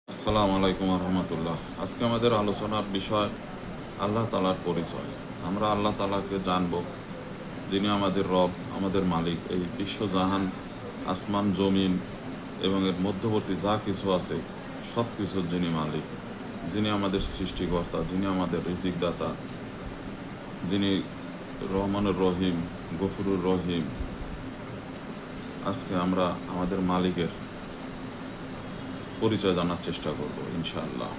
আসসালামু আলাইকুম রহমতুল্লাহ। আজকে আমাদের আলোচনার বিষয় আল্লাহ তালার পরিচয়। আমরা আল্লাহ তালাকে জানব, যিনি আমাদের রব, আমাদের মালিক। এই বিশ্বজাহান, আসমান জমিন এবং এর মধ্যবর্তী যা কিছু আছে সব কিছুর যিনি মালিক, যিনি আমাদের সৃষ্টিকর্তা, যিনি আমাদের রিজিকদাতা, যিনি রহমানুর রহিম, গফুরুর রহিম। আজকে আমরা আমাদের মালিকের পরিচয় জানার চেষ্টা করব ইনশাআল্লাহ।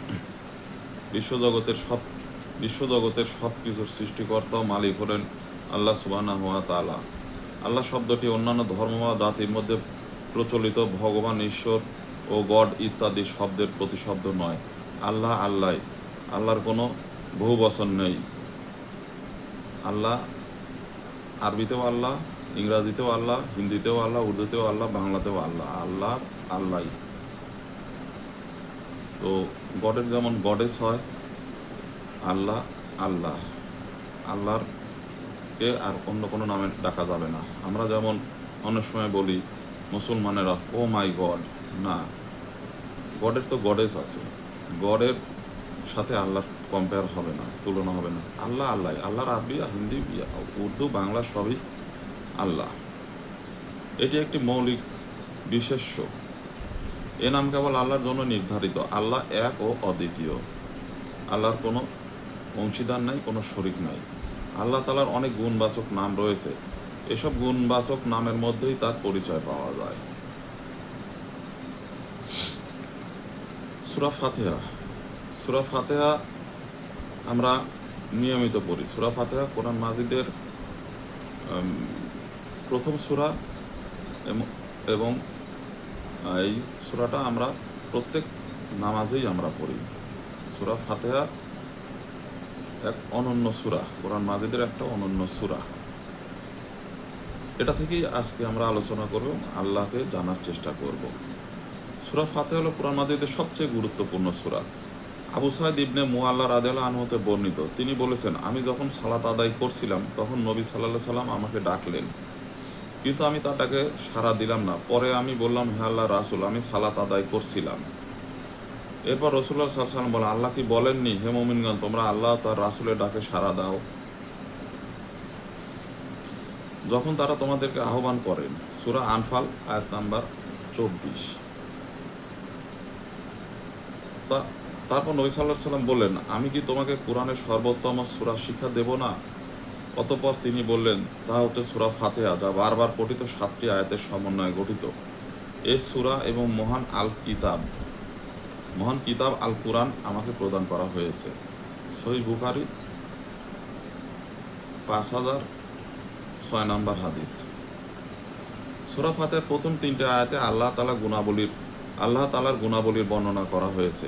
বিশ্বজগতের সব কিছুর সৃষ্টিকর্তা ও মালিক হলেন আল্লাহ সুবহানাহু ওয়া তাআলা। আল্লাহ শব্দটি অন্যান্য ধর্ম বা জাতির মধ্যে প্রচলিত ভগবান, ঈশ্বর ও গড ইত্যাদি শব্দের প্রতিশব্দ নয়। আল্লাহ আল্লাহই। আল্লাহর কোনো বহু বচন নেই। আল্লাহ আরবিতেও আল্লাহ, ইংরাজিতেও আল্লাহ, হিন্দিতেও আল্লাহ, উর্দুতেও আল্লাহ, বাংলাতেও আল্লাহ। আল্লাহ আল্লাহই। তো গডের যেমন গডেস হয়, আল্লাহ আল্লাহ। আল্লাহর কে আর অন্য কোনো নামে ডাকা যাবে না। আমরা যেমন অনেক সময় বলি মুসলমানেরা ও মাই গড, না, গডের তো গডেস আছে। গডের সাথে আল্লাহর কম্পেয়ার হবে না, তুলনা হবে না। আল্লাহ আল্লাহ। আল্লাহর আরবি, হিন্দি, উর্দু, বাংলা সবই আল্লাহ। এটি একটি মৌলিক বিশেষ্য। এ নাম কেবল আল্লাহর জন্য নির্ধারিত। আল্লাহ এক ও অদ্বিতীয়। আল্লাহর কোনো অংশীদার নাই, কোনো শরিক নাই। আল্লাহ তাআলার অনেক গুণবাচক নাম রয়েছে। এসব গুণবাচক নামের মধ্যেই তার পরিচয় পাওয়া যায়। সূরা ফাতিহা। সূরা ফাতিহা আমরা নিয়মিত পড়ি। সূরা ফাতিহা কোরআন মাজিদের প্রথম সূরা এবং এই সূরাটা আমরা প্রত্যেক নামাজেই আমরা পড়ি। সূরা ফাতিহা এক অনন্য সূরা, কোরআন মাজিদের একটা অনন্য সূরা। এটা থেকেই আজকে আমরা আলোচনা করব, আল্লাহকে জানার চেষ্টা করব। সূরা ফাতিহা হলো কোরআন মাজিদের সবচেয়ে গুরুত্বপূর্ণ সূরা। আবু সাঈদ ইবনে মুআল্লা রাদিয়াল্লাহু আনহু হতে বর্ণিত, তিনি বলেছেন, আমি যখন সালাত আদায় করছিলাম তখন নবী সাল্লাল্লাহু আলাইহি সাল্লাম আমাকে ডাকলেন, কিন্তু আমি তার ডাকে সাড়া দিলাম না। পরে আমি বললাম, হে আল্লাহর রাসূল, আমি সালাত আদায় করছিলাম। এরপর রাসূলুল্লাহ সাল্লাল্লাহু আলাইহি সাল্লাম বলেন, আল্লাহ কি বলেননি, হে মুমিনগণ, তোমরা আল্লাহ তার রাসূলের ডাকে সাড়া দাও যখন তারা তোমাদেরকে আহ্বান করেন। সূরা আনফাল আয়াত নাম্বার 24। তারপর নবী সাল্লাল্লাহু আলাইহি সাল্লাম বললেন, আমি কি তোমাকে কোরআনের সর্বোত্তম সূরা শিক্ষা দেব না? অতঃপর তিনি বললেন, তা হচ্ছে সূরা ফাতিহা, যা বারবার পঠিত 7টি আয়াতের সমন্বয়ে গঠিত। এই সূরা এবং মহান কিতাব আল কুরআন আমাকে প্রদান করা হয়েছে। সহিহ বুখারী 5006 নম্বর হাদিস। সূরা ফাতিহার প্রথম 3টে আয়াতে আল্লাহ তাআলার গুণাবলীর বর্ণনা করা হয়েছে।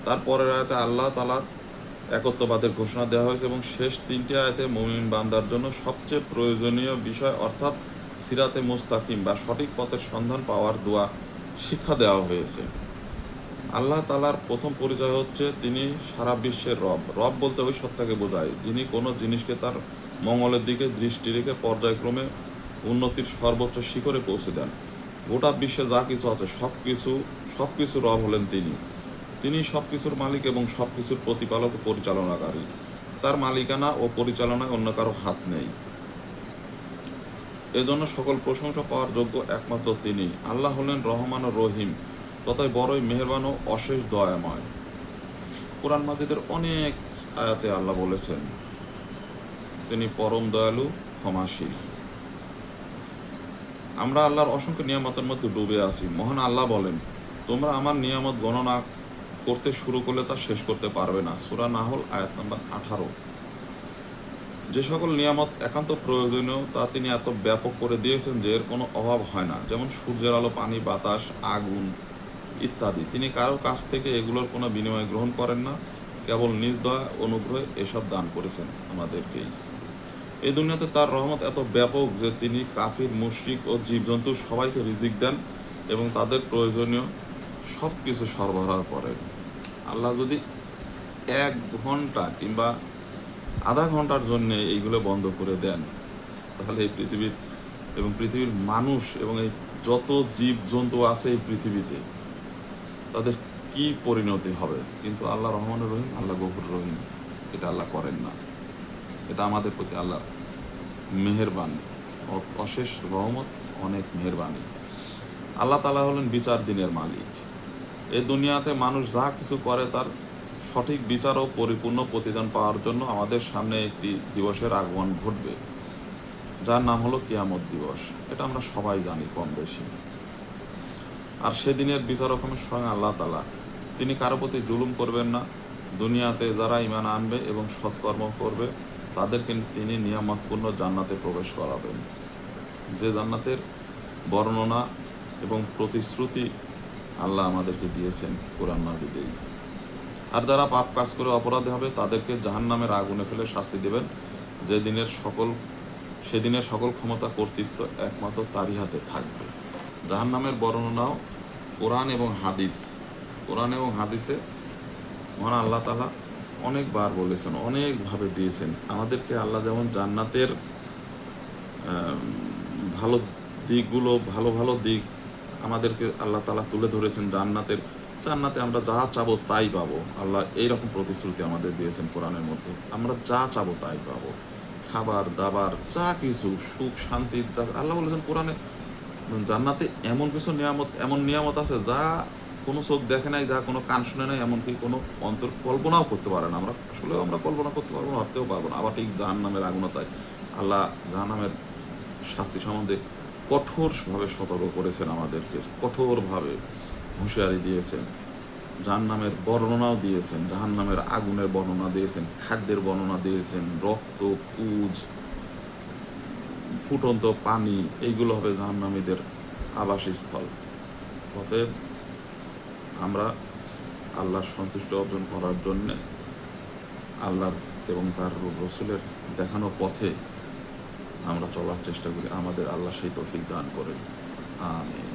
তারপরের আয়াতে আল্লাহ তাআলার একত্ববাদের ঘোষণা দেওয়া হয়েছে এবং শেষ 3টে আয়াতে মুমিন বান্দার জন্য সবচেয়ে প্রয়োজনীয় বিষয় অর্থাৎ সিরাতে মুস্তাকিম বা সঠিক পথের সন্ধান পাওয়ার দোয়া শিক্ষা দেওয়া হয়েছে। আল্লাহ তাআলার প্রথম পরিচয় হচ্ছে তিনি সারা বিশ্বের রব। রব বলতে ওই সত্তাকে বোঝায় যিনি কোনো জিনিসকে তার মঙ্গলের দিকে দৃষ্টি রেখে পর্যায়ক্রমে উন্নতির সর্বোচ্চ শিখরে পৌঁছে দেন। গোটা বিশ্বে যা কিছু আছে সব কিছু রব হলেন তিনি সব কিছুর মালিক এবং সব কিছুর প্রতিপালক ও পরিচালনাকারী। তার মালিকানা ও পরিচালনায় অন্য কারো হাত নেই। এজন্য সকল প্রশংসা পাওয়ার যোগ্য একমাত্র তিনি। আল্লাহ হলেন রহমান ও রহিম, তথায় বড়ই মেহেরবান ও অশেষ দয়াময়। কোরআন মাজিদের অনেক আয়াতে আল্লাহ বলেছেন তিনি পরম দয়ালু, ক্ষমাশীল। আমরা আল্লাহর অসংখ্য নিয়ামতের মধ্যে ডুবে আছি। মহান আল্লাহ বলেন, তোমরা আমার নিয়ামত গণনা করতে শুরু করলে তা শেষ করতে পারবে না। সূরা নাহল আয়াত নাম্বার 18। যে সকল নিয়ামত একান্ত প্রয়োজনীয় তা তিনি এত ব্যাপক করে দিয়েছেন যে এর কোনো অভাব হয় না, যেমন সূর্যের আলো, পানি, বাতাস, আগুন ইত্যাদি। তিনি কারো কাছ থেকে এগুলোর কোনো বিনিময় গ্রহণ করেন না, কেবল নিজ দয়া অনুগ্রহে এসব দান করেছেন আমাদেরকেই। এই দুনিয়াতে তার রহমত এত ব্যাপক যে তিনি কাফির, মুশরিক ও জীবজন্তু সবাইকে রিজিক দেন এবং তাদের প্রয়োজনীয় সব কিছু সরবরাহ করেন। আল্লাহ যদি 1 ঘন্টা কিংবা আধা ঘন্টার জন্য এইগুলো বন্ধ করে দেন, তাহলে এই পৃথিবীর মানুষ এবং এই যত জীব জন্তু আছে এই পৃথিবীতে, তাদের কি পরিণতি হবে। কিন্তু আল্লাহ রহমানুর রহিম, আল্লাহ গফুর রহিম, এটা আল্লাহ করেন না। এটা আমাদের প্রতি আল্লাহ মেহেরবানি, অশেষ রহমত, অনেক মেহেরবানি। আল্লাহ তাআলা হলেন বিচার দিনের মালিক। এই দুনিয়াতে মানুষ যা কিছু করে তার সঠিক বিচার ও পরিপূর্ণ প্রতিদান পাওয়ার জন্য আমাদের সামনে একটি দিবসের আগমন ঘটবে, যার নাম হলো কিয়ামত দিবস। এটা আমরা সবাই জানি কম বেশি। আর সেদিনের বিচারক হবেন স্বয়ং আল্লাহ তাআলা। তিনি কারো প্রতি জুলুম করবেন না। দুনিয়াতে যারা ঈমান আনবে এবং সৎকর্ম করবে তাদেরকে তিনি নিয়ামতপূর্ণ জান্নাতে প্রবেশ করাবেন, যে জান্নাতের বর্ণনা এবং প্রতিশ্রুতি আল্লাহ আমাদেরকে দিয়েছেন কোরআন মাজিদেই। আর যারা পাপ কাজ করে অপরাধী হবে তাদেরকে জাহান্নামের আগুনে ফেলে শাস্তি দেবেন। সেদিনের সকল ক্ষমতা কর্তৃত্ব একমাত্র তারই হাতে থাকবে। জাহান্নামের বর্ণনাও কোরআন এবং হাদিসে মহান আল্লাহ তাআলা অনেকবার বলেছেন, অনেকভাবে দিয়েছেন আমাদেরকে। আল্লাহ যেমন জান্নাতের ভালো দিকগুলো, ভালো ভালো দিক আমাদেরকে আল্লাহ তাআলা তুলে ধরেছেন। জান্নাতে আমরা যা চাবো তাই পাবো। আল্লাহ এইরকম প্রতিশ্রুতি আমাদের দিয়েছেন কোরআনের মধ্যে। আমরা যা চাবো তাই পাবো, খাবার দাবার যা কিছু, সুখ শান্তি। আল্লাহ বলেছেন কোরআনে, জান্নাতে এমন কিছু নিয়ামত আছে যা কোনো চোখ দেখে নাই, যা কোনো কান শুনে নাই, এমনকি কোনো অন্তর কল্পনাও করতে পারে না। আমরা কল্পনা করতে পারবো না, ভাবতেও পারবো না। আবার ঠিক জাহান্নামের আগুনতায় আল্লাহ জাহান্নামের শাস্তি সম্বন্ধে কঠোরভাবে সতর্ক করেছেন আমাদেরকে, কঠোরভাবে হুঁশিয়ারি দিয়েছেন। জাহান্নামের বর্ণনাও দিয়েছেন, জাহান্নামের আগুনের বর্ণনা দিয়েছেন, খাদ্যের বর্ণনা দিয়েছেন, রক্ত, পুজ, ফুটন্ত পানি, এইগুলো হবে জাহান্নামীদের আবাসস্থল। অতএব আমরা আল্লাহর সন্তুষ্টি অর্জন করার জন্য আল্লাহর এবং তার রসুলের দেখানো পথে আমরা চলার চেষ্টা করি। আমাদের আল্লাহ সেই তৌফিক দান করেন। আমিন।